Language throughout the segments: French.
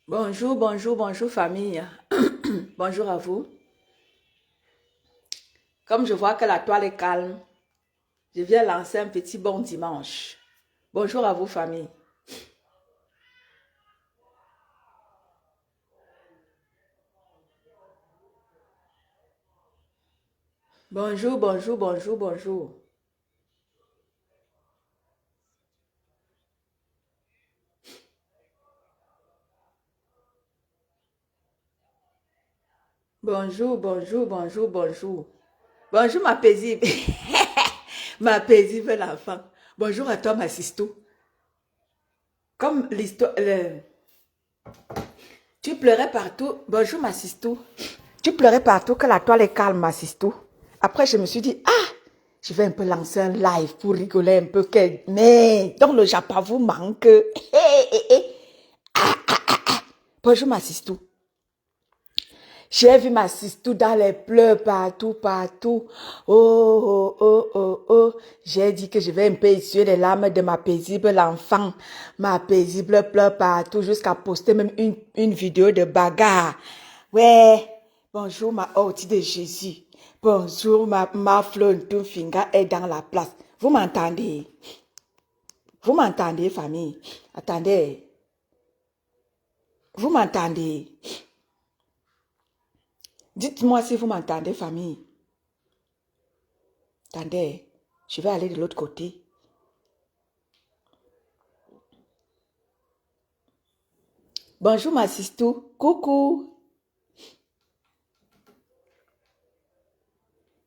Bonjour, bonjour, bonjour famille. Bonjour à vous. Comme je vois que la toile est calme, je viens lancer un petit bon dimanche. Bonjour à vous famille. Bonjour, bonjour, bonjour, bonjour. Bonjour, bonjour, bonjour, bonjour. Bonjour ma paisible. Ma paisible enfant. Bonjour à toi ma sistou. Comme l'histoire... Tu pleurais partout. Bonjour ma sistou. Tu pleurais partout que la toile est calme ma sistou. Après je me suis dit, ah, je vais un peu lancer un live pour rigoler un peu. Mais donc le Japon vous manque. Bonjour ma sistou. J'ai vu ma sistou dans les pleurs partout, partout. Oh, oh, oh, oh, oh. J'ai dit que je vais un peu essuyer les larmes de ma paisible enfant. Ma paisible pleure partout jusqu'à poster même une vidéo de bagarre. Ouais. Bonjour ma hôte de Jésus. Bonjour ma fleur de finger est dans la place. Vous m'entendez? Vous m'entendez, famille? Attendez. Vous m'entendez? Dites-moi si vous m'entendez, famille. Attendez, je vais aller de l'autre côté. Bonjour ma sistou. Coucou.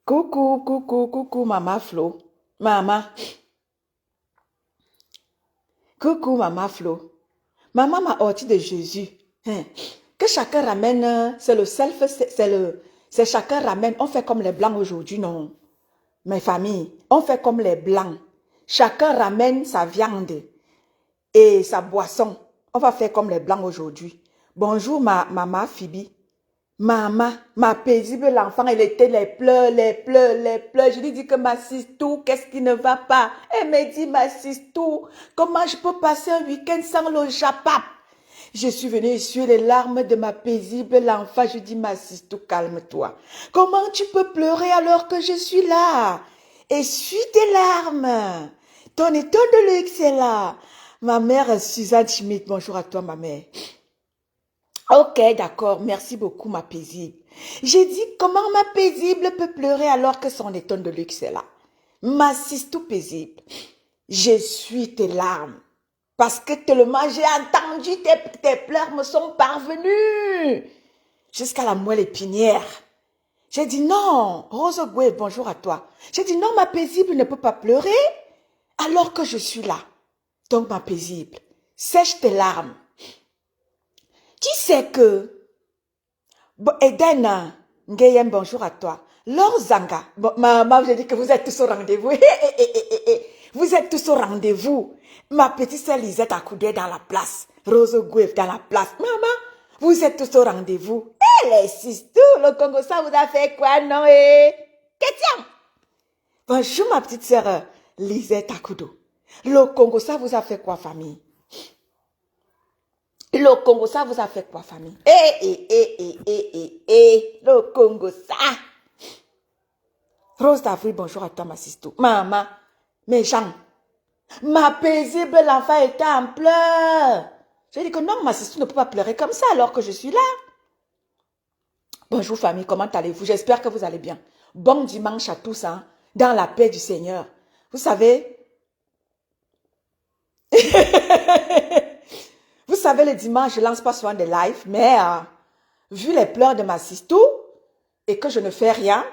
Coucou, coucou, coucou, maman Flo. Maman. Coucou, maman Flo. Maman m'a orti de Jésus. Hein. Que chacun ramène, c'est le self, c'est chacun ramène. On fait comme les blancs aujourd'hui, non. Mes familles, on fait comme les blancs. Chacun ramène sa viande et sa boisson. On va faire comme les blancs aujourd'hui. Bonjour ma maman Phoebe. Maman, ma paisible l'enfant, elle était les pleurs, les pleurs, les pleurs. Je lui dis que ma sistou, qu'est-ce qui ne va pas? Elle me dit, ma sistou, comment je peux passer un week-end sans le japap? Je suis venue essuyer les larmes de ma paisible l'enfant. Je dis, ma sistou, calme-toi. Comment tu peux pleurer alors que je suis là? Essuie tes larmes. Ton état de luxe est là. Ma mère, Suzanne Schmidt, bonjour à toi, ma mère. Ok, d'accord. Merci beaucoup, ma paisible. J'ai dit, comment ma paisible peut pleurer alors que son étonne de luxe est là? Ma tout paisible. Je suis tes larmes. Parce que tellement j'ai entendu tes pleurs me sont parvenus. Jusqu'à la moelle épinière. J'ai dit, non, Rose Gouet, bonjour à toi. J'ai dit, non, ma paisible ne peut pas pleurer alors que je suis là. Donc, ma paisible, sèche tes larmes. Tu sais que Eden, Ngayem, bonjour à toi. Laure Zanga, maman, j'ai dit que vous êtes tous au rendez-vous. Vous êtes tous au rendez-vous. Ma petite sœur Lisette a coudé dans la place. Rose Gouef dans la place. Maman, vous êtes tous au rendez-vous. Les sisters, le Congo, ça vous a fait quoi, non? Question. Bonjour, ma petite sœur Lisette Akudo. Le Congo, ça vous a fait quoi, famille? Le Congo, ça vous a fait quoi, famille? Le Congo, ça. Rose d'Avril, bonjour à toi, ma sister. Maman, mes gens, ma paisible enfant était en pleurs. J'ai dit que non, ma sister ne peut pas pleurer comme ça alors que je suis là. Bonjour, famille, comment allez-vous? J'espère que vous allez bien. Bon dimanche à tous, hein, dans la paix du Seigneur. Vous savez, vous savez, le dimanche, je ne lance pas souvent des lives, mais vu les pleurs de ma sister et que je ne fais rien,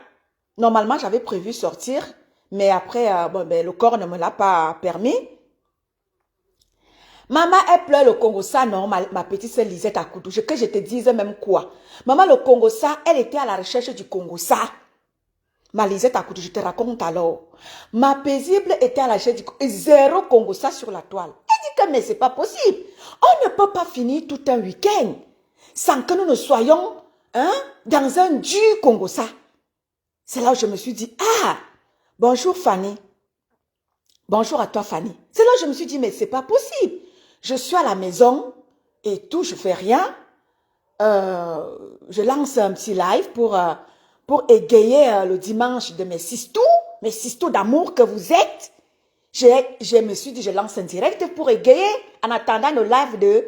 normalement, j'avais prévu sortir, mais après, le corps ne me l'a pas permis. Maman, elle pleure le Congo, ça, non, ma petite sœur Lisette à Koudou, que je te dise même quoi. Maman, le Congo, ça, elle était à la recherche du Congo, ça. Ma Lisette à Koudou, je te raconte alors. Ma paisible était à la recherche du Congo, zéro Congo, ça sur la toile. Elle dit que, mais c'est pas possible. On ne peut pas finir tout un week-end sans que nous ne soyons, hein, dans un dur Congo, ça. C'est là où je me suis dit, ah, bonjour Fanny. Bonjour à toi Fanny. C'est là où je me suis dit, mais c'est pas possible. Je suis à la maison, et tout, je fais rien. Je lance un petit live pour égayer le dimanche de mes sistous d'amour que vous êtes. Je me suis dit, je lance un direct pour égayer en attendant le live de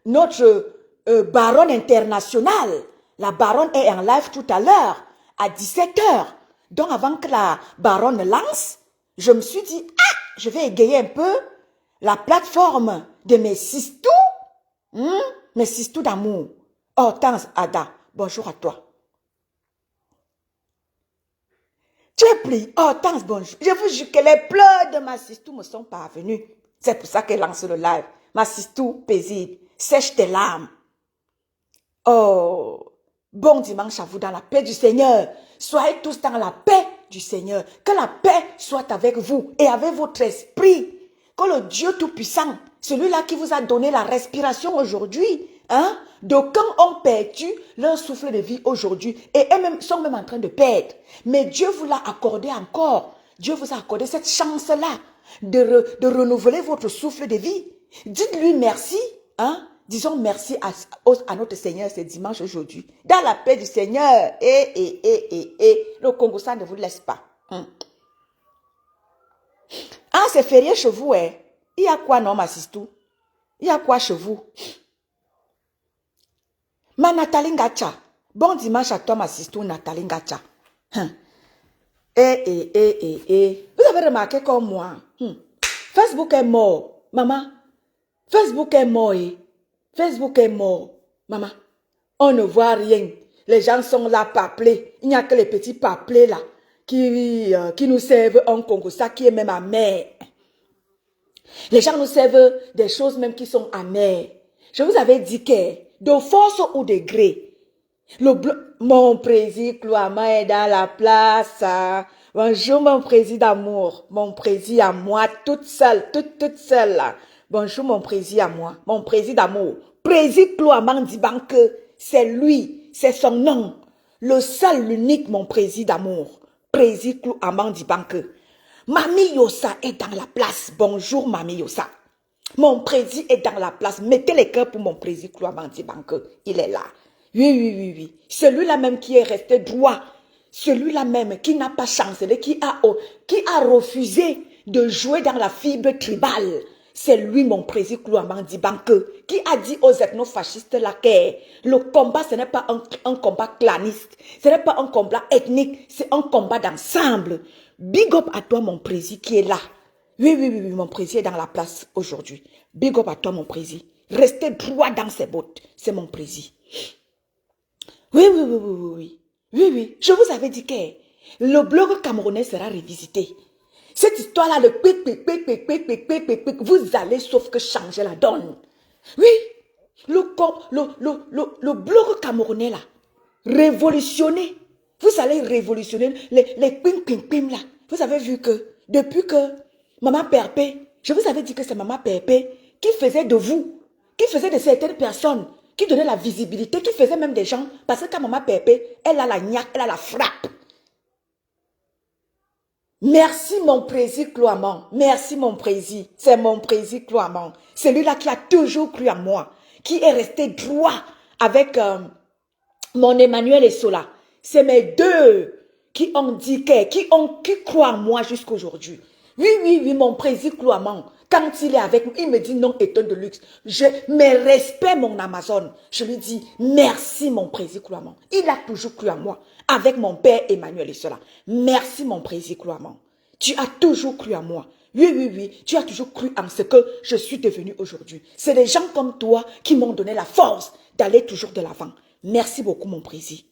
notre baronne internationale. La baronne est en live tout à l'heure, à 17h. Donc avant que la baronne lance, je me suis dit, ah, je vais égayer un peu la plateforme de mes sistous, mes sistous d'amour. Hortense Ada, bonjour à toi. Tu es pris, Hortense, bonjour. Je vous jure que les pleurs de ma sistou me sont parvenus. C'est pour ça qu'elle lance le live. Ma sistou paisible, sèche tes larmes. Oh, bon dimanche à vous dans la paix du Seigneur. Soyez tous dans la paix du Seigneur. Que la paix soit avec vous et avec votre esprit. Que le Dieu Tout-Puissant, celui-là qui vous a donné la respiration aujourd'hui, d'aucuns ont perdu leur souffle de vie aujourd'hui et eux-mêmes sont même en train de perdre. Mais Dieu vous l'a accordé encore. Dieu vous a accordé cette chance-là de renouveler votre souffle de vie. Dites-lui merci, disons merci à notre Seigneur ce dimanche aujourd'hui. Dans la paix du Seigneur. Le Congo, ça ne vous laisse pas. Ah, c'est férié chez vous, hein? Il y a quoi, non, ma sistou? Il y a quoi chez vous? Ma Nathalie Ngacha. Bon dimanche à toi, ma sistou, Nathalie Ngacha. Vous avez remarqué comme moi. Facebook est mort, maman. Facebook est mort, Facebook est mort, maman. On ne voit rien. Les gens sont là, paplés. Il n'y a que les petits paplés là qui nous servent en Congo, ça qui est même amer. Les gens nous servent des choses même qui sont amères. Je vous avais dit que, de force ou de gré, mon président Cloama est dans la place. Bonjour mon président d'amour, mon président à moi, toute seule, toute seule là. Bonjour mon président à moi, mon président d'amour. Président Cloama dit que c'est lui, c'est son nom. Le seul, l'unique, mon président d'amour. Président Cloama dit que Mami Yossa est dans la place. Bonjour Mami Yossa. Mon président est dans la place. Mettez les cœurs pour mon président Cloama dit que il est là. Oui. Celui-là même qui est resté droit. Celui-là même qui n'a pas chancelé, qui a refusé de jouer dans la fibre tribale. C'est lui, mon président Cloama Dibanke, qui a dit aux ethnofascistes là que le combat, ce n'est pas un combat claniste, ce n'est pas un combat ethnique, c'est un combat d'ensemble. Big up à toi, mon président, qui est là. Oui, mon président est dans la place aujourd'hui. Big up à toi, mon président. Restez droit dans ses bottes. C'est mon président. Oui. Je vous avais dit que le blog camerounais sera revisité. Cette histoire-là, le pic, vous allez sauf que changer la donne. Oui, le blog camerounais là, révolutionné. Vous allez révolutionner les pim là. Vous avez vu que depuis que Maman Perpé, je vous avais dit que c'est Maman Perpé qui faisait de vous, qui faisait de certaines personnes, qui donnait la visibilité, qui faisait même des gens, parce que quand Maman Perpé, elle a la niaque, elle a la frappe. Merci mon président Cloamant. Merci mon président. C'est mon président Cloamant. Celui-là qui a toujours cru en moi. Qui est resté droit avec mon Emmanuel Essola. C'est mes deux qui ont dit qui croient en moi jusqu'aujourd'hui. Oui, mon président Cloamant. Quand il est avec moi, il me dit non, étonne de luxe. Je me respecte mon Amazon. Je lui dis merci mon président Cloamant. Il a toujours cru en moi. Avec mon père Emmanuel et cela. Merci mon président Cloamant. Tu as toujours cru en moi. Oui. Tu as toujours cru en ce que je suis devenu aujourd'hui. C'est des gens comme toi qui m'ont donné la force d'aller toujours de l'avant. Merci beaucoup mon président.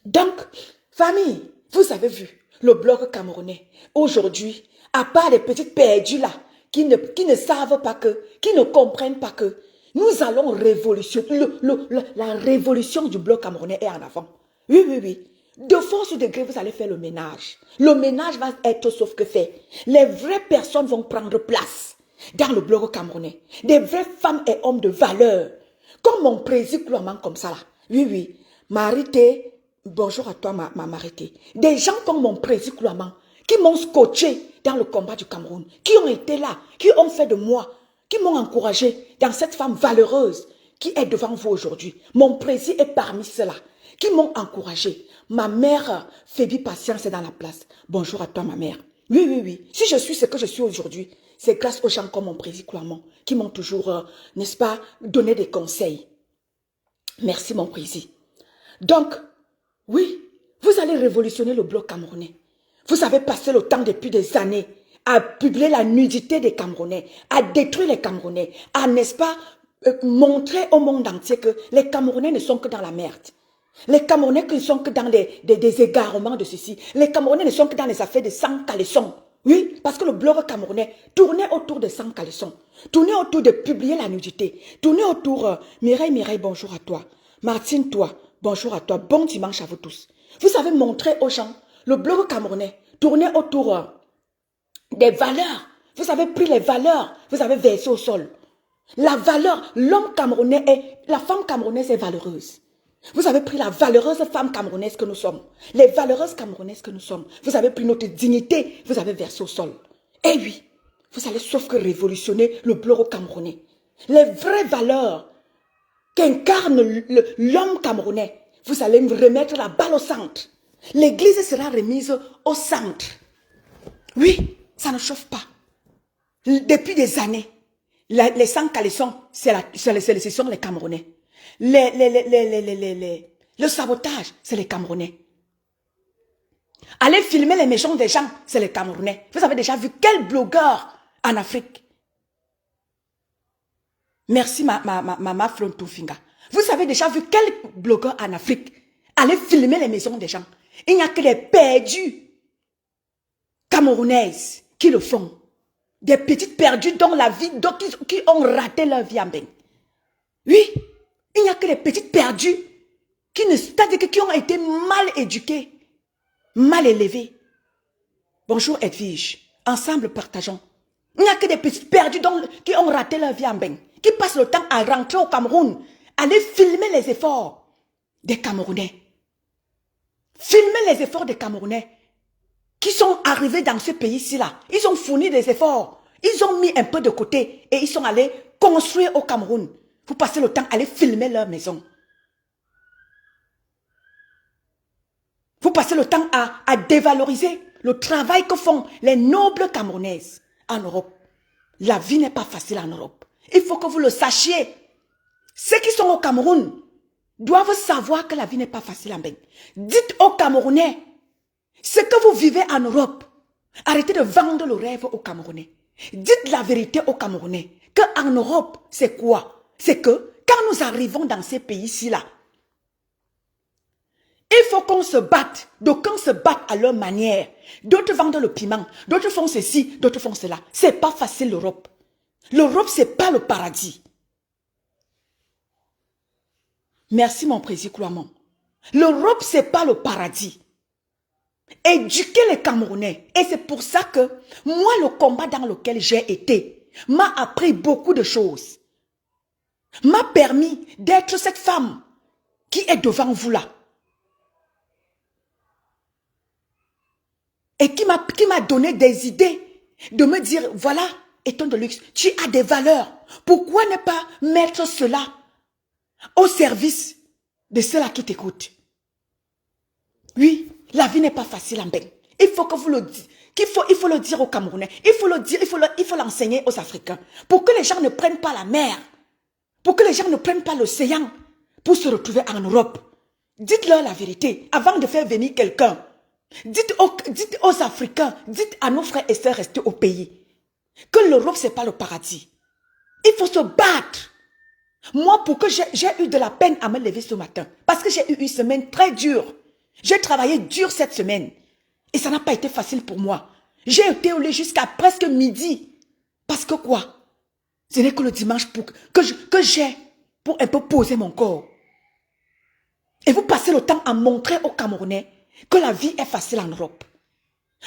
Donc, famille, vous avez vu le blog camerounais. Aujourd'hui, à part les petites perdues là, qui ne savent pas que, qui ne comprennent pas que, nous allons révolutionner. La révolution du bloc camerounais est en avant. Oui. De force ou de gré, vous allez faire le ménage. Le ménage va être sauf que fait. Les vraies personnes vont prendre place dans le bloc camerounais. Des vraies femmes et hommes de valeur. Comme mon président Cloamant comme ça là. Oui. Marité, bonjour à toi ma Marité. Des gens comme mon président Cloamant qui m'ont scotché dans le combat du Cameroun. Qui ont été là, qui ont fait de moi qui m'ont encouragé dans cette femme valeureuse qui est devant vous aujourd'hui. Mon président est parmi ceux-là qui m'ont encouragé. Ma mère, Phoebe Patience, est dans la place. Bonjour à toi, ma mère. Oui, oui, oui. Si je suis ce que je suis aujourd'hui, c'est grâce aux gens comme mon président Cloamont qui m'ont toujours, n'est-ce pas, donné des conseils. Merci, mon président. Donc, oui, vous allez révolutionner le bloc camerounais. Vous avez passé le temps depuis des années à publier la nudité des Camerounais, à détruire les Camerounais, à, n'est-ce pas, montrer au monde entier que les Camerounais ne sont que dans la merde. Les Camerounais ne sont que dans des égarements de ceci. Les Camerounais ne sont que dans les affaires de sang caleçon. Oui, parce que le bloc camerounais tournait autour de sang caleçon. Tournait autour de publier la nudité. Tournait autour... Mireille, bonjour à toi. Martine, toi, bonjour à toi. Bon dimanche à vous tous. Vous avez montré aux gens, le bloc camerounais tournait autour des valeurs. Vous avez pris les valeurs, vous avez versé au sol. La valeur, l'homme camerounais la femme camerounaise est valeureuse. Vous avez pris la valeureuse femme camerounaise que nous sommes. Les valeureuses camerounaises que nous sommes. Vous avez pris notre dignité, vous avez versé au sol. Et oui, vous allez sauf que révolutionner le bloc camerounais. Les vraies valeurs qu'incarne l'homme camerounais, vous allez me remettre la balle au centre. L'église sera remise au centre. Oui, ça ne chauffe pas. Depuis des années, les sans caleçons, ce sont les Camerounais. Le sabotage, c'est les Camerounais. Aller filmer les maisons des gens, c'est les Camerounais. Vous avez déjà vu quel blogueur en Afrique? Merci ma Flontofinga. Vous avez déjà vu quel blogueur en Afrique aller filmer les maisons des gens? Il n'y a que des perdus camerounaises qui le font. Des petites perdues dont la vie, qui ont raté leur vie en bain. Oui, il n'y a que des petites perdues qui ont été mal éduquées, mal élevées. Bonjour Edwige, ensemble partageons. Il n'y a que des petites perdues qui ont raté leur vie en bain, qui passent le temps à rentrer au Cameroun, aller filmer les efforts des Camerounais. Filmer les efforts des Camerounais qui sont arrivés dans ce pays-ci là. Ils ont fourni des efforts. Ils ont mis un peu de côté et ils sont allés construire au Cameroun. Vous passez le temps à aller filmer leur maison. Vous passez le temps à dévaloriser le travail que font les nobles Camerounaises en Europe. La vie n'est pas facile en Europe. Il faut que vous le sachiez. Ceux qui sont au Cameroun doivent savoir que la vie n'est pas facile en Bénin. Dites aux Camerounais ce que vous vivez en Europe. Arrêtez de vendre le rêve aux Camerounais. Dites la vérité aux Camerounais. Qu'en Europe, c'est quoi? C'est que quand nous arrivons dans ces pays-ci là, il faut qu'on se batte. D'aucuns se battent à leur manière. D'autres vendent le piment. D'autres font ceci, d'autres font cela. C'est pas facile l'Europe. L'Europe, c'est pas le paradis. Merci mon président Cloamont. L'Europe, c'est pas le paradis. Éduquer les Camerounais. Et c'est pour ça que moi, le combat dans lequel j'ai été m'a appris beaucoup de choses. M'a permis d'être cette femme qui est devant vous là. Et qui m'a donné des idées de me dire, voilà, étant de luxe, tu as des valeurs. Pourquoi ne pas mettre cela au service de ceux-là qui t'écoutent? Oui, la vie n'est pas facile en bain. Il faut que vous le dites. Il faut le dire aux Camerounais. Il faut le dire, il faut l'enseigner aux Africains. Pour que les gens ne prennent pas la mer. Pour que les gens ne prennent pas l'océan. Pour se retrouver en Europe. Dites-leur la vérité avant de faire venir quelqu'un. Dites aux Africains, dites à nos frères et sœurs restés au pays que l'Europe, ce n'est pas le paradis. Il faut se battre. Moi, pour que j'ai eu de la peine à me lever ce matin, parce que j'ai eu une semaine très dure. J'ai travaillé dur cette semaine et ça n'a pas été facile pour moi. J'ai été au lit jusqu'à presque midi. Parce que quoi? Ce n'est que le dimanche que j'ai pour un peu poser mon corps. Et vous passez le temps à montrer aux Camerounais que la vie est facile en Europe.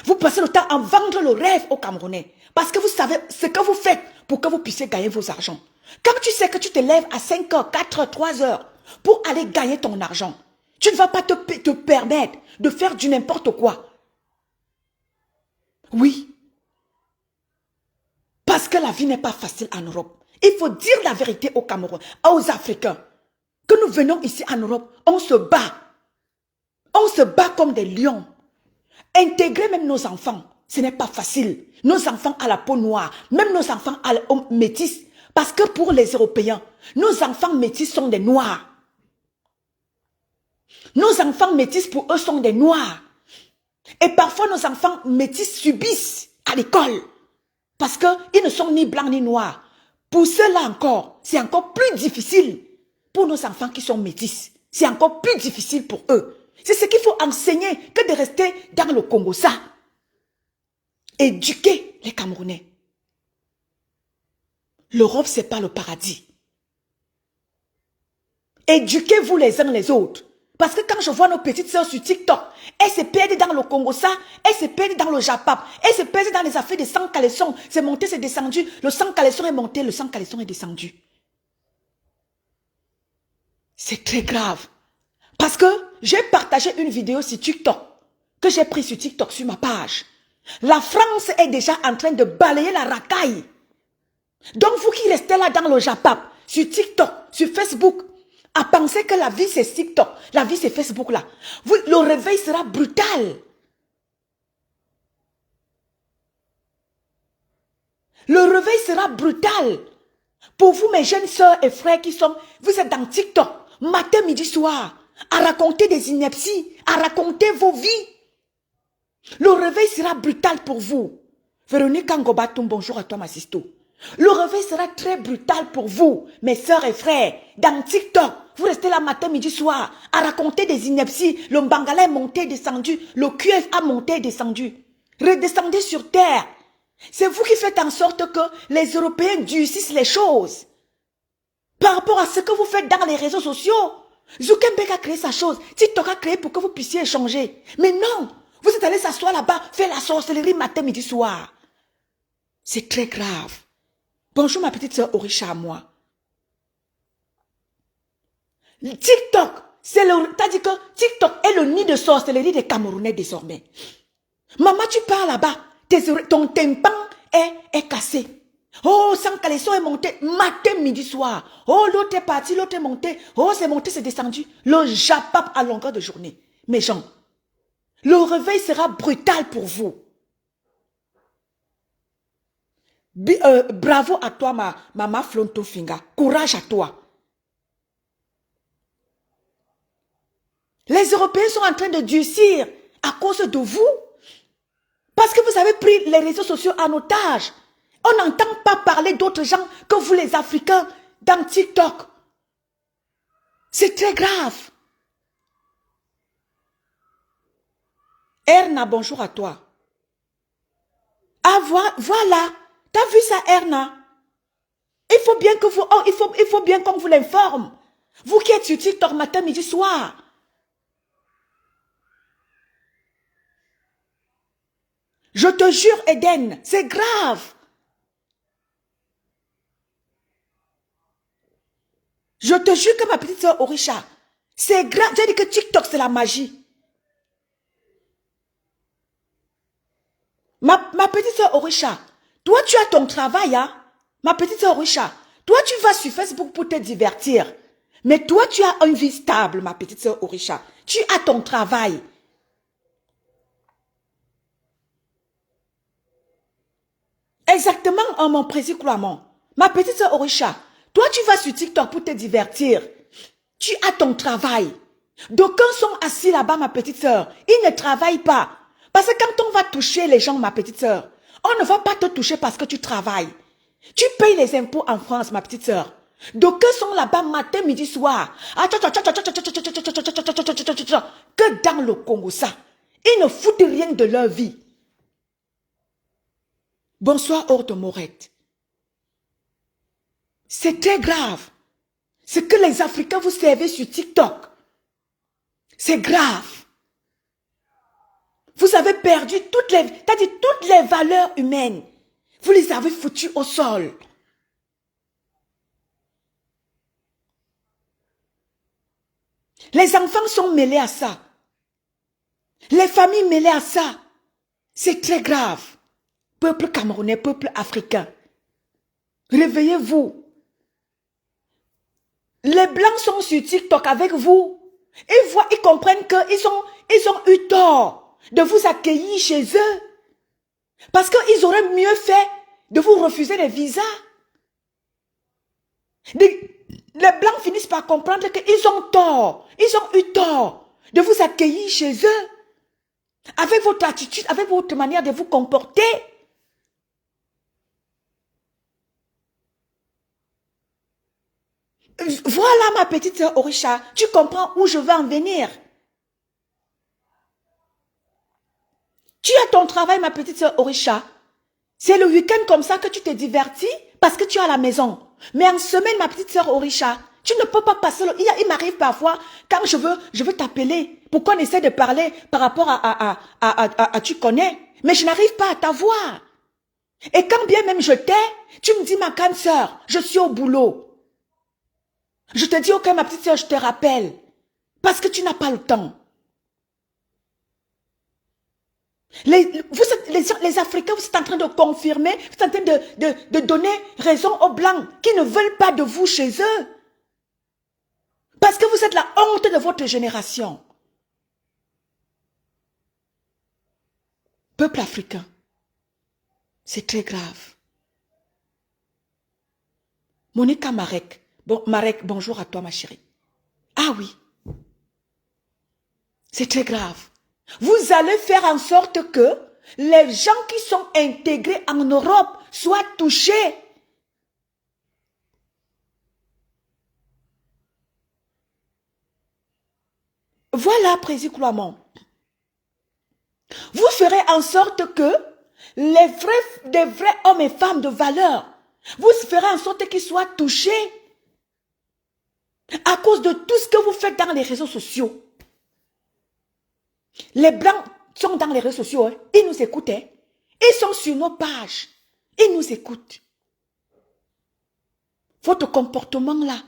Vous passez le temps à vendre le rêve aux Camerounais. Parce que vous savez ce que vous faites pour que vous puissiez gagner vos argents. Quand tu sais que tu te lèves à 5 heures, 4 heures, 3 heures pour aller gagner ton argent, tu ne vas pas te permettre de faire du n'importe quoi. Oui. Parce que la vie n'est pas facile en Europe. Il faut dire la vérité au Cameroun, aux Africains. Que nous venons ici en Europe, on se bat. On se bat comme des lions. Intégrer même nos enfants, ce n'est pas facile. Nos enfants à la peau noire, même nos enfants métis. Parce que pour les Européens, nos enfants métis sont des noirs. Nos enfants métis pour eux sont des noirs. Et parfois nos enfants métis subissent à l'école. Parce qu'ils ne sont ni blancs ni noirs. Pour ceux-là encore, c'est encore plus difficile. Pour nos enfants qui sont métis, c'est encore plus difficile pour eux. C'est ce qu'il faut enseigner que de rester dans le Congo, ça. Éduquer les Camerounais. L'Europe, ce n'est pas le paradis. Éduquez-vous les uns les autres. Parce que quand je vois nos petites sœurs sur TikTok, elles se perdent dans le Congo, ça, elles se perdent dans le Japap, elles se perdent dans les affaires de sang caleçon. C'est monté, c'est descendu. Le sang caleçon est monté, le sang caleçon est descendu. C'est très grave. Parce que j'ai partagé une vidéo sur TikTok, que j'ai prise sur TikTok, sur ma page. La France est déjà en train de balayer la racaille. Donc vous qui restez là dans le Japap, sur TikTok, sur Facebook, à penser que la vie c'est TikTok, la vie c'est Facebook là, le réveil sera brutal. Le réveil sera brutal. Pour vous mes jeunes soeurs et frères qui sont, vous êtes dans TikTok, matin, midi, soir, à raconter des inepties, à raconter vos vies. Le réveil sera brutal pour vous. Véronique Angobatum, bonjour à toi ma sisto. Le réveil sera très brutal pour vous, mes soeurs et frères, dans TikTok. Vous restez là matin, midi, soir, à raconter des inepties. Le Mbangala est monté, descendu. Le QF a monté, descendu. Redescendez sur terre. C'est vous qui faites en sorte que les Européens durcissent les choses. Par rapport à ce que vous faites dans les réseaux sociaux. Zuckerberg a créé sa chose. TikTok a créé pour que vous puissiez échanger. Mais non, vous êtes allé s'asseoir là-bas, faire la sorcellerie matin, midi, soir. C'est très grave. Bonjour ma petite sœur Orisha à moi. TikTok, t'as dit que TikTok est le nid de sorcellerie des Camerounais désormais. Maman, tu pars là-bas, ton tympan est cassé. Oh, sans caleçon est monté matin, midi, soir. Oh, l'autre est parti, l'autre est monté. Oh, c'est monté, c'est descendu. Le Japap à longueur de journée. Mes gens, le réveil sera brutal pour vous. Bravo à toi, maman Flonto Finga. Courage à toi. Les Européens sont en train de durcir à cause de vous. Parce que vous avez pris les réseaux sociaux en otage. On n'entend pas parler d'autres gens que vous les Africains dans TikTok. C'est très grave. Erna, bonjour à toi. Ah, voilà. T'as vu ça, Erna? Il faut bien que vous, il faut bien qu'on vous l'informe. Vous qui êtes sur TikTok matin, midi, soir. Je te jure, Eden, c'est grave. Je te jure que ma petite soeur Orisha, c'est grave. J'ai dit que TikTok, c'est la magie. Ma petite soeur Orisha, toi, tu as ton travail, hein? Ma petite soeur Orisha, toi, tu vas sur Facebook pour te divertir. Mais toi, tu as une vie stable, ma petite soeur Orisha. Tu as ton travail. Exactement, mon président Cloamon. Ma petite soeur Orisha, toi, tu vas sur TikTok pour te divertir. Tu as ton travail. D'aucuns sont assis là-bas, ma petite soeur. Ils ne travaillent pas. Parce que quand on va toucher les gens, ma petite soeur, on ne va pas te toucher parce que tu travailles. Tu payes les impôts en France, ma petite soeur. D'aucuns sont là-bas matin, midi, soir. Que dans le Congo, ça. Ils ne foutent rien de leur vie. Bonsoir, Horte Morette. C'est très grave. Ce que les Africains vous servez sur TikTok. C'est grave. Vous avez perdu toutes les valeurs humaines. Vous les avez foutues au sol. Les enfants sont mêlés à ça. Les familles mêlées à ça. C'est très grave. Peuple camerounais, peuple africain. Réveillez-vous. Les Blancs sont sur TikTok avec vous. Ils comprennent qu'ils ont eu tort de vous accueillir chez eux. Parce qu'ils auraient mieux fait de vous refuser les visas. Les Blancs finissent par comprendre qu'ils ont tort. Ils ont eu tort de vous accueillir chez eux. Avec votre attitude, avec votre manière de vous comporter. Voilà ma petite sœur Orisha, tu comprends où je veux en venir. Tu as ton travail ma petite sœur Orisha. C'est le week-end comme ça que tu te divertis parce que tu es à la maison. Mais en semaine ma petite sœur Orisha, tu ne peux pas passer. Il m'arrive parfois quand je veux t'appeler pour qu'on essaie de parler par rapport à tu connais. Mais je n'arrive pas à t'avoir. Et quand bien même je t'ai, tu me dis ma grande sœur, je suis au boulot. Je te dis, ok, ma petite sœur, je te rappelle. Parce que tu n'as pas le temps. Les Africains, vous êtes en train de confirmer, vous êtes en train de donner raison aux Blancs qui ne veulent pas de vous chez eux. Parce que vous êtes la honte de votre génération. Peuple africain, c'est très grave. Monica Marek. Bon, Marek, bonjour à toi, ma chérie. Ah oui. C'est très grave. Vous allez faire en sorte que les gens qui sont intégrés en Europe soient touchés. Voilà, Président Kouamon. Vous ferez en sorte que des vrais hommes et femmes de valeur, vous ferez en sorte qu'ils soient touchés à cause de tout ce que vous faites dans les réseaux sociaux. Les Blancs sont dans les réseaux sociaux, hein. Ils nous écoutent. Hein. Ils sont sur nos pages. Ils nous écoutent. Votre comportement là.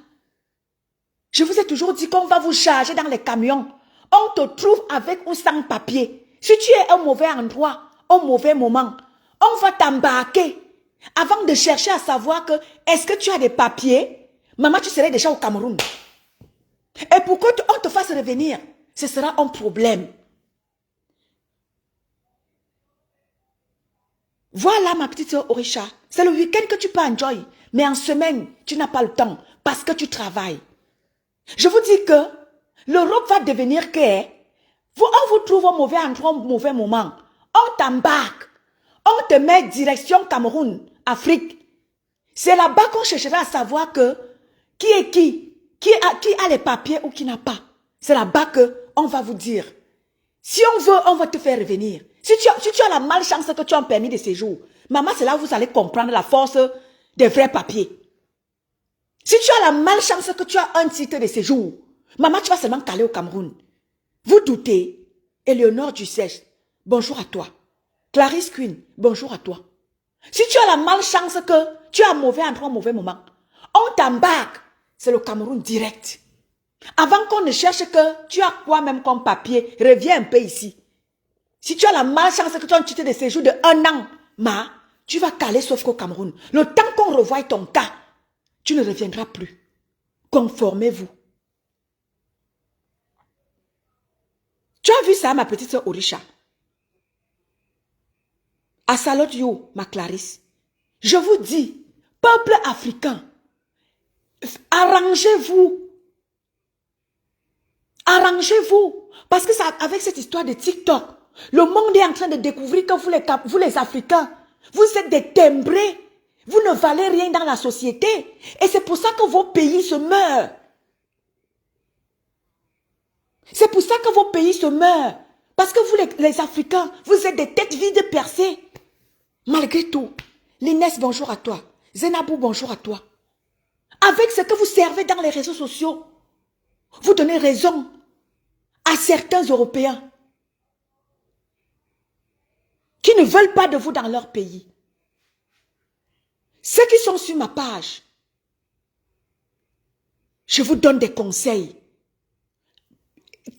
Je vous ai toujours dit qu'on va vous charger dans les camions. On te trouve avec ou sans papier. Si tu es au mauvais endroit, au mauvais moment, on va t'embarquer. Avant de chercher à savoir que est-ce que tu as des papiers, maman, tu serais déjà au Cameroun. Et pour qu'on te fasse revenir, ce sera un problème. Voilà ma petite soeur Orisha. C'est le week-end que tu peux enjoy. Mais en semaine, tu n'as pas le temps parce que tu travailles. Je vous dis que l'Europe va devenir que on vous trouve au mauvais endroit, au mauvais moment. On t'embarque. On te met direction Cameroun, Afrique. C'est là-bas qu'on cherchera à savoir que qui est qui a les papiers ou qui n'a pas. C'est là-bas qu'on va vous dire. Si on veut, on va te faire revenir. Si tu as la malchance que tu as un permis de séjour, maman, c'est là où vous allez comprendre la force des vrais papiers. Si tu as la malchance que tu as un titre de séjour, maman, tu vas seulement t'aller au Cameroun. Vous doutez, Éléonore Dussèche, bonjour à toi. Clarisse Queen, bonjour à toi. Si tu as la malchance que tu as un mauvais endroit, un mauvais moment, on t'embarque, c'est le Cameroun direct. Avant qu'on ne cherche que tu as quoi même comme papier, reviens un peu ici. Si tu as la malchance que tu as un titre de séjour de 1 an, tu vas caler sauf qu'au Cameroun. Le temps qu'on revoie ton cas, tu ne reviendras plus. Conformez-vous. Tu as vu ça, ma petite soeur Orisha? À Salot You, ma Clarisse. Je vous dis, peuple africain, arrangez-vous. Arrangez-vous. Parce que ça, avec cette histoire de TikTok, le monde est en train de découvrir que vous les Africains, vous êtes des timbrés. Vous ne valez rien dans la société. Et c'est pour ça que vos pays se meurent. C'est pour ça que vos pays se meurent. Parce que vous, les Africains, vous êtes des têtes vides percées. Malgré tout, Linès, bonjour à toi. Zenabou, bonjour à toi. Avec ce que vous servez dans les réseaux sociaux, vous donnez raison à certains Européens qui ne veulent pas de vous dans leur pays. Ceux qui sont sur ma page, je vous donne des conseils.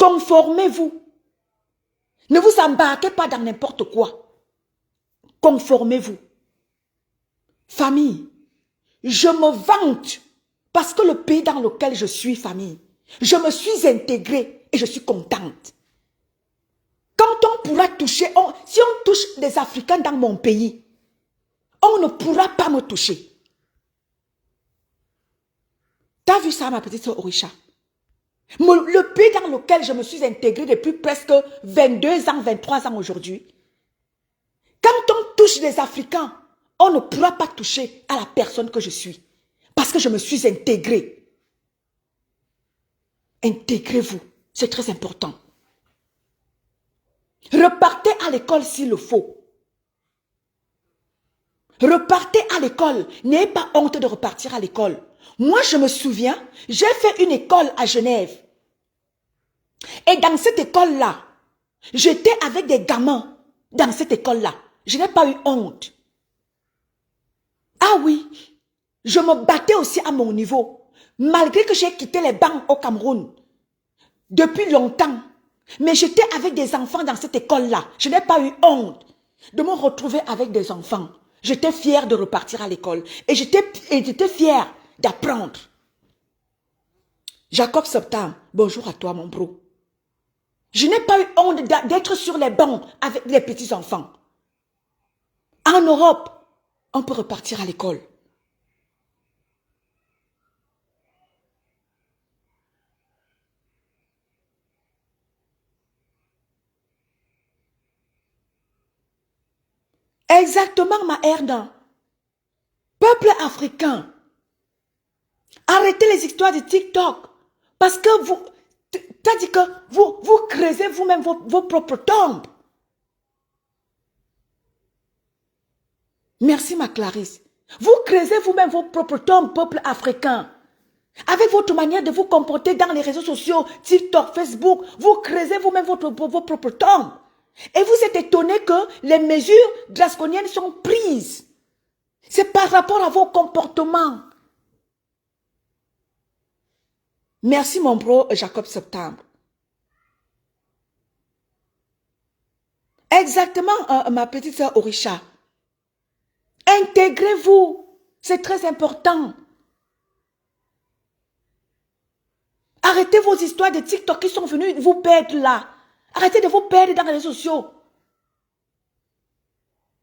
Conformez-vous. Ne vous embarquez pas dans n'importe quoi. Conformez-vous. Famille, je me vante parce que le pays dans lequel je suis, famille, je me suis intégrée et je suis contente. Quand on pourra toucher, si on touche des Africains dans mon pays, on ne pourra pas me toucher. T'as vu ça, ma petite soeur Orisha? Le pays dans lequel je me suis intégrée depuis presque 22 ans, 23 ans aujourd'hui, quand on touche des Africains, on ne pourra pas toucher à la personne que je suis. Parce que je me suis intégrée. Intégrez-vous, c'est très important. Repartez à l'école s'il le faut. Repartez à l'école. N'ayez pas honte de repartir à l'école. Moi, je me souviens, j'ai fait une école à Genève. Et dans cette école-là, j'étais avec des gamins. Dans cette école-là, je n'ai pas eu honte. Ah oui, je me battais aussi à mon niveau. Malgré que j'ai quitté les bancs au Cameroun depuis longtemps. Mais j'étais avec des enfants dans cette école-là. Je n'ai pas eu honte de me retrouver avec des enfants. J'étais fière de repartir à l'école. Et j'étais fière d'apprendre. Jacob Septembre, bonjour à toi mon bro. Je n'ai pas eu honte d'être sur les bancs avec les petits enfants. En Europe, on peut repartir à l'école. Exactement, ma Erdan. Peuple africain, arrêtez les histoires de TikTok. Parce que vous, t'as dit que vous creusez vous-même vos propres tombes. Merci, ma Clarisse. Vous creusez vous-même vos propres tombes, peuple africain. Avec votre manière de vous comporter dans les réseaux sociaux, TikTok, Facebook, vous creusez vous-même vos propres tombes. Et vous êtes étonné que les mesures draconiennes sont prises. C'est par rapport à vos comportements. Merci mon bro Jacob Septembre. Exactement ma petite soeur Orisha. Intégrez-vous. C'est très important. Arrêtez vos histoires de TikTok qui sont venus vous perdre là. Arrêtez de vous perdre dans les réseaux sociaux.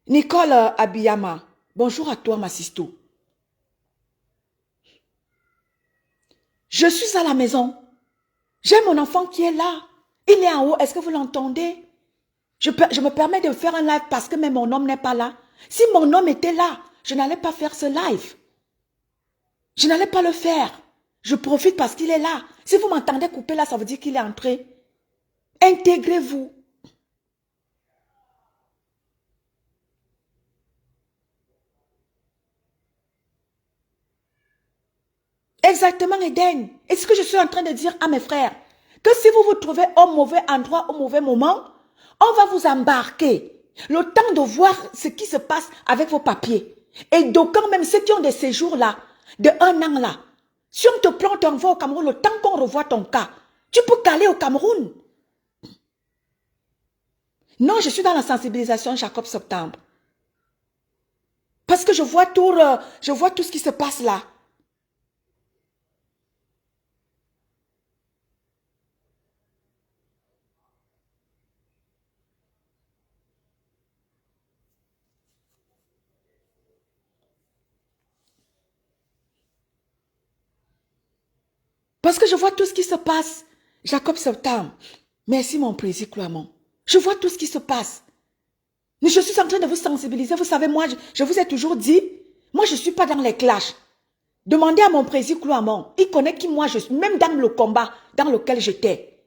Nicole Abiyama, bonjour à toi ma sisto. Je suis à la maison. J'ai mon enfant qui est là. Il est en haut. Est-ce que vous l'entendez? Je me permets de faire un live parce que même mon homme n'est pas là. Si mon homme était là, je n'allais pas faire ce live. Je n'allais pas le faire. Je profite parce qu'il est là. Si vous m'entendez couper là, ça veut dire qu'il est entré. Intégrez-vous. Exactement, Eden. Et ce que je suis en train de dire à mes frères, que si vous vous trouvez au mauvais endroit, au mauvais moment, on va vous embarquer. Le temps de voir ce qui se passe avec vos papiers. Et d'aucuns, même ceux qui ont des séjours là, de 1 an là, si on te prend, t'envoie au Cameroun, le temps qu'on revoit ton cas, tu peux caler au Cameroun. Non, je suis dans la sensibilisation Jacob Septembre. Parce que je vois tout ce qui se passe là. Parce que je vois tout ce qui se passe. Jacob Septembre. Merci mon président Cloamon. Je vois tout ce qui se passe. Mais je suis en train de vous sensibiliser. Vous savez, moi, je vous ai toujours dit, moi, je ne suis pas dans les clashs. Demandez à mon président Cloamon. Il connaît qui moi je suis, même dans le combat dans lequel j'étais.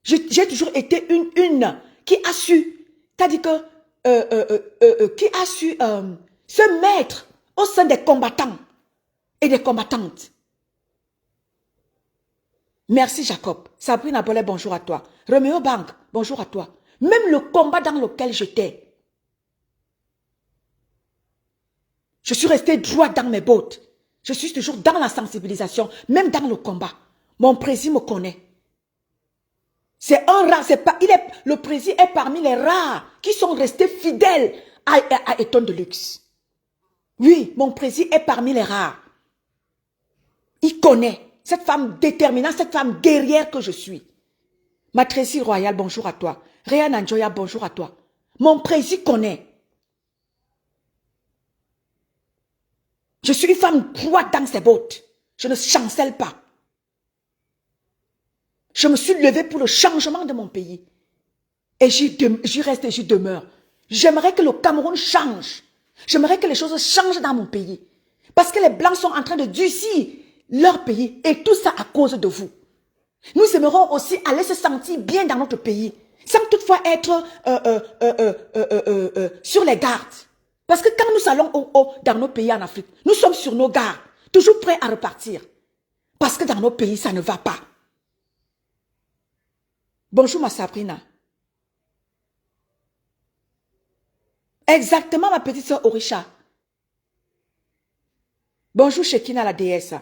J'ai toujours été une qui a su, c'est-à-dire que, qui a su se mettre au sein des combattants et des combattantes. Merci Jacob. Sabrina Bollet, bonjour à toi. Roméo Bank, bonjour à toi. Même le combat dans lequel j'étais, je suis restée droite dans mes bottes. Je suis toujours dans la sensibilisation, même dans le combat. Mon président me connaît. C'est un rare, le président est parmi les rares qui sont restés fidèles à Eton de Luxe. Oui, mon président est parmi les rares. Il connaît cette femme déterminante, cette femme guerrière que je suis. Ma Tracy Royale, bonjour à toi. Réan Anjoya, bonjour à toi. Mon président connaît. Je suis une femme droite dans ses bottes. Je ne chancelle pas. Je me suis levée pour le changement de mon pays. Et j'y reste et j'y demeure. J'aimerais que le Cameroun change. J'aimerais que les choses changent dans mon pays. Parce que les Blancs sont en train de durcir leur pays. Et tout ça à cause de vous. Nous aimerons aussi aller se sentir bien dans notre pays. Sans toutefois être sur les gardes. Parce que quand nous allons dans nos pays en Afrique, nous sommes sur nos gardes. Toujours prêts à repartir. Parce que dans nos pays, ça ne va pas. Bonjour ma Sabrina. Exactement ma petite soeur Orisha. Bonjour Shekina la déesse.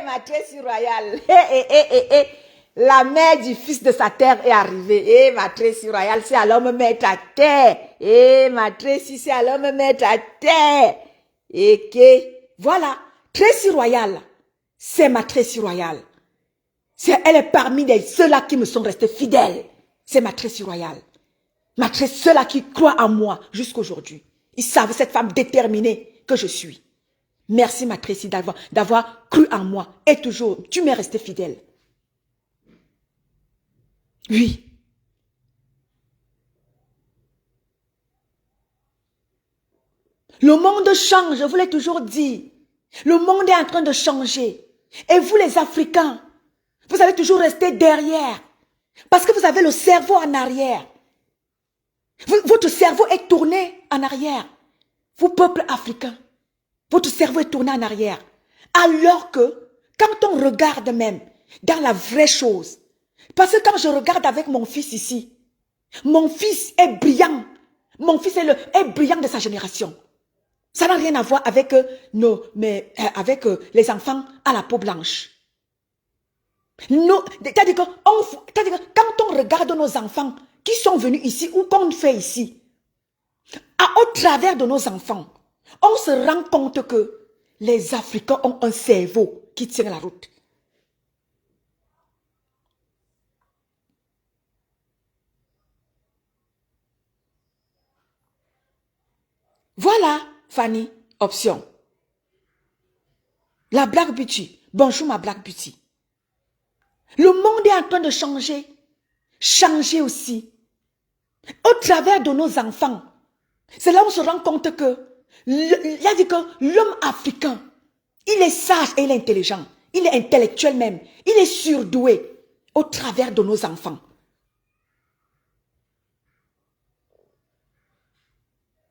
Ma Tracy royale. La mère du fils de sa terre est arrivée. Ma Tracy royale, c'est alors me mettre à terre. Ma Tracy, c'est alors me mettre à terre. Et que, voilà, Tracy royale, c'est ma Tracy royale. Elle est parmi ceux-là qui me sont restés fidèles. C'est ma Tracy royale. Ma Tracy, ceux-là qui croient en moi jusqu'aujourd'hui. Ils savent cette femme déterminée que je suis. Merci ma Tracy d'avoir cru en moi. Et toujours, tu m'es resté fidèle. Oui. Le monde change, je vous l'ai toujours dit. Le monde est en train de changer. Et vous les Africains, vous allez toujours rester derrière. Parce que vous avez le cerveau en arrière. Votre cerveau est tourné en arrière. Vous, peuple africain, votre cerveau est tourné en arrière. Alors que, quand on regarde même dans la vraie chose, parce que quand je regarde avec mon fils ici, mon fils est brillant. Mon fils est brillant de sa génération. Ça n'a rien à voir avec, les enfants à la peau blanche. C'est-à-dire que quand on regarde nos enfants qui sont venus ici ou qu'on fait ici, au travers de nos enfants, on se rend compte que les Africains ont un cerveau qui tient la route. Voilà, Fanny, option. La Black Beauty. Bonjour ma Black Beauty. Le monde est en train de changer. Changer aussi. Au travers de nos enfants. C'est là où on se rend compte que l'homme africain, il est sage et il est intelligent. Il est intellectuel même. Il est surdoué au travers de nos enfants.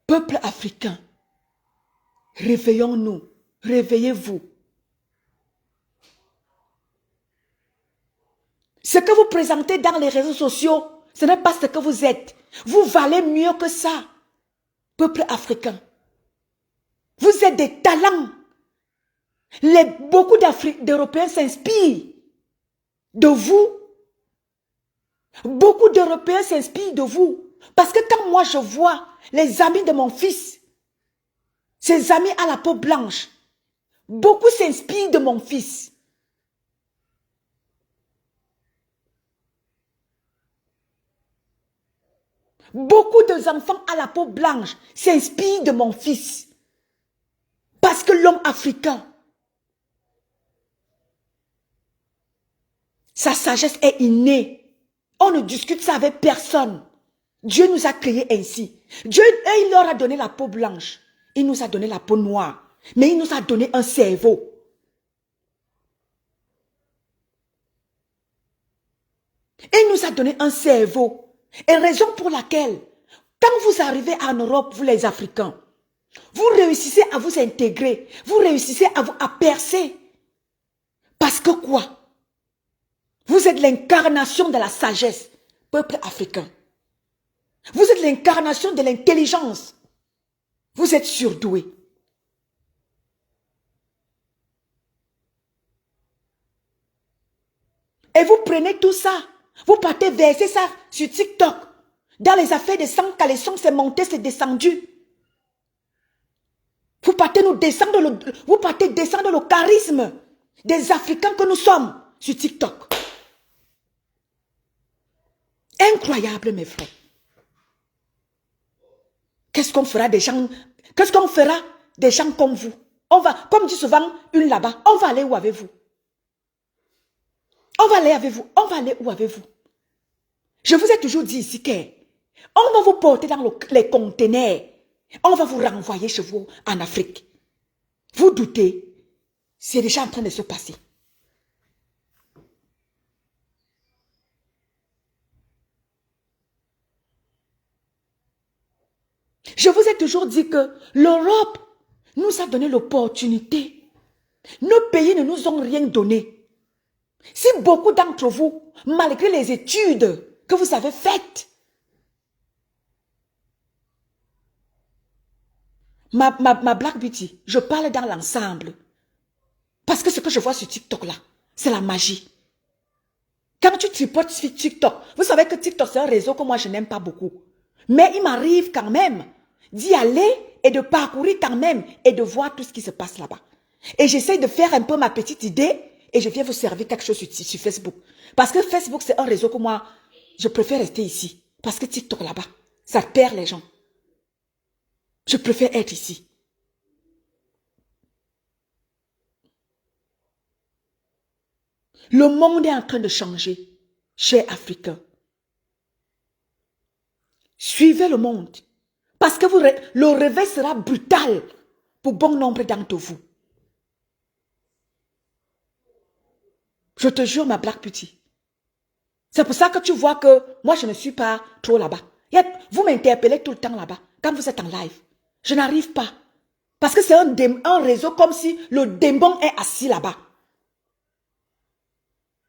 Peuple africain, réveillons-nous. Réveillez-vous. Ce que vous présentez dans les réseaux sociaux, ce n'est pas ce que vous êtes. Vous valez mieux que ça. Peuple africain. Vous êtes des talents. Beaucoup d'Européens s'inspirent de vous. Beaucoup d'Européens s'inspirent de vous. Parce que quand moi je vois les amis de mon fils, ses amis à la peau blanche, beaucoup s'inspirent de mon fils. Beaucoup d'enfants à la peau blanche s'inspirent de mon fils. Parce que l'homme africain, sa sagesse est innée. On ne discute ça avec personne. Dieu nous a créés ainsi. Dieu, il leur a donné la peau blanche. Il nous a donné la peau noire. Mais il nous a donné un cerveau. Il nous a donné un cerveau. Et raison pour laquelle, quand vous arrivez en Europe, vous les Africains, vous réussissez à vous intégrer. Vous réussissez à percer. Parce que quoi? Vous êtes l'incarnation de la sagesse, peuple africain. Vous êtes l'incarnation de l'intelligence. Vous êtes surdoué. Et vous prenez tout ça. Vous partez verser ça sur TikTok. Dans les affaires de sang, quand les sons s'est monté, c'est descendu. partez vous partez descendre le charisme des Africains que nous sommes sur TikTok. Incroyable, mes frères. Qu'est-ce qu'on fera des gens comme vous? On va, comme dit souvent une là-bas, on va aller où avec vous? On va aller avec vous. On va aller où avec vous? Je vous ai toujours dit ici qu'on va vous porter dans les conteneurs. On va vous renvoyer chez vous en Afrique. Vous doutez? C'est déjà en train de se passer. Je vous ai toujours dit que l'Europe nous a donné l'opportunité. Nos pays ne nous ont rien donné. Si beaucoup d'entre vous, malgré les études que vous avez faites, ma Black Beauty, je parle dans l'ensemble. Parce que ce que je vois sur TikTok là, c'est la magie. Quand tu tripotes sur TikTok, vous savez que TikTok c'est un réseau que moi je n'aime pas beaucoup. Mais il m'arrive quand même d'y aller et de parcourir quand même et de voir tout ce qui se passe là-bas. Et j'essaie de faire un peu ma petite idée et je viens vous servir quelque chose sur Facebook. Parce que Facebook c'est un réseau que moi, je préfère rester ici. Parce que TikTok là-bas, ça perd les gens. Je préfère être ici. Le monde est en train de changer, chers Africains. Suivez le monde. Parce que le réveil sera brutal pour bon nombre d'entre vous. Je te jure, ma Black Beauty. C'est pour ça que tu vois que moi, je ne suis pas trop là-bas. Vous m'interpellez tout le temps là-bas, quand vous êtes en live. Je n'arrive pas. Parce que c'est un réseau comme si le démon est assis là-bas.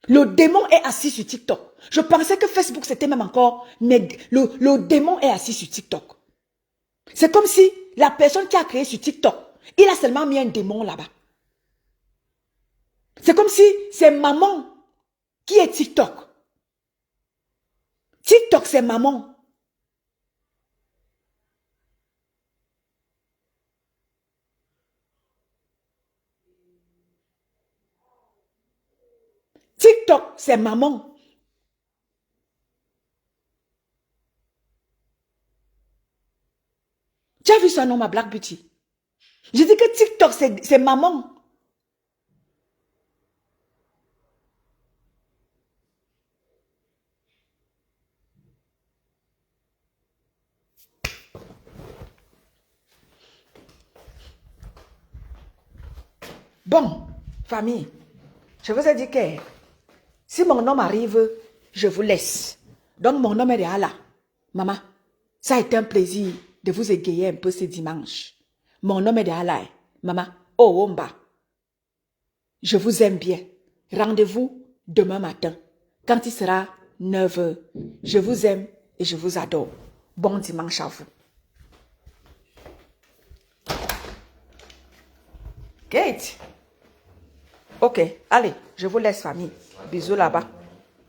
Le démon est assis sur TikTok. Je pensais que Facebook, c'était même encore... Mais le démon est assis sur TikTok. C'est comme si la personne qui a créé sur TikTok, il a seulement mis un démon là-bas. C'est comme si c'est maman qui est TikTok. TikTok, c'est maman. TikTok, c'est maman. Tu as vu son nom, ma Black Beauty? Je dis que TikTok, c'est maman. Bon, famille, je vous ai dit que si mon homme arrive, je vous laisse. Donc, mon homme est déjà là. Maman, ça a été un plaisir de vous égayer un peu ce dimanche. Mon homme est déjà là. Maman, oh, Omba, je vous aime bien. Rendez-vous demain matin, quand il sera 9 h. Je vous aime et je vous adore. Bon dimanche à vous. Kate. Ok, allez, je vous laisse, famille. Bisous là-bas.